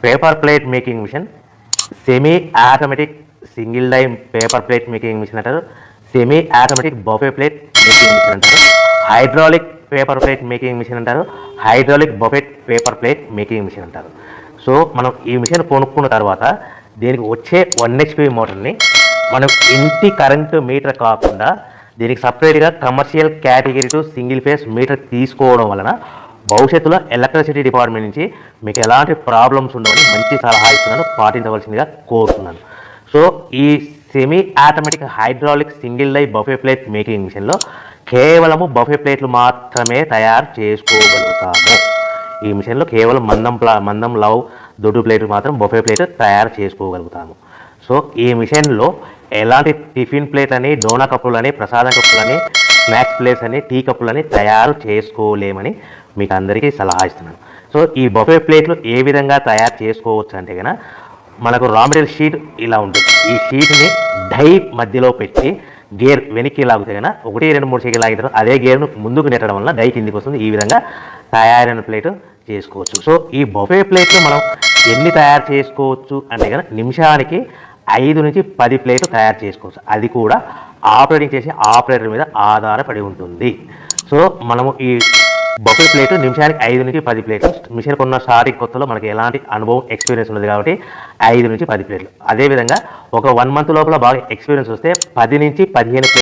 Paper plate making machine, semi automatic single die paper plate making machine అంటారు, semi automatic buffet plate making machine అంటారు, hydraulic paper plate making machine అంటారు, hydraulic buffet paper plate making machine అంటారు. So మనం ఈ machine కొనుక్కున్న తర్వాత దీనికి వచ్చే 1 HP మోటార్ని మనం ఇంటి కరెంటు మీటర్ కాకుండా దీనికి సపరేట్గా commercial category to single phase metre తీసుకోవడం వలన భవిష్యత్తులో ఎలక్ట్రిసిటీ డిపార్ట్మెంట్ నుంచి మీకు ఎలాంటి ప్రాబ్లమ్స్ ఉండవని మంచి సలహా ఇస్తున్నాను, పాటించవలసిందిగా కోరుతున్నాను. సో ఈ semi automatic hydraulic single die buffet plate making మిషన్లో కేవలము బఫే ప్లేట్లు మాత్రమే తయారు చేసుకోగలుగుతాము. ఈ మిషన్లో కేవలం మందం లవ్ దొడ్డు ప్లేట్లు మాత్రం బఫే ప్లేట్ తయారు చేసుకోగలుగుతాము. సో ఈ మిషన్లో ఎలాంటి టిఫిన్ ప్లేట్లని, డోనా కప్పులని, ప్రసాదం కప్పులని, స్నాక్స్ ప్లేట్స్ అని, టీ కప్పులని తయారు చేసుకోలేమని మీకు అందరికీ సలహా ఇస్తున్నాను. సో ఈ బఫే ప్లేట్లు ఏ విధంగా తయారు చేసుకోవచ్చు అంటే కనుక మనకు రా మెటీరియల్ షీట్ ఇలా ఉంటుంది. ఈ షీట్ని డై మధ్యలో పెట్టి గేర్ వెనక్కి లాగితే కనుక 1, 2, 3 సెకండ్లు లాగిన తర్వాత అదే గేర్ను ముందుకు నెట్టడం వల్ల డై కిందికి వస్తుంది. ఈ విధంగా తయారైన ప్లేట్ చేసుకోవచ్చు. సో ఈ బఫే ప్లేట్లు మనం ఎన్ని తయారు చేసుకోవచ్చు అంటే కనుక నిమిషానికి 5 నుంచి 10 ప్లేట్లు తయారు చేసుకోవచ్చు. అది కూడా ఆపరేటింగ్ చేసే ఆపరేటర్ మీద ఆధారపడి ఉంటుంది. సో మనము ఈ బఫే ప్లేట్ నిమిషానికి 5 నుంచి 10 ప్లేట్లు. మిషన్ కొన్న స్టార్టింగ్ కొత్తలో మనకి ఎలాంటి అనుభవం ఎక్స్పీరియన్స్ ఉన్నది కాబట్టి 5 నుంచి 10 ప్లేట్లు. అదేవిధంగా ఒక 1 మంత్ లోపల బాగా ఎక్స్పీరియన్స్ వస్తే 10 నుంచి 15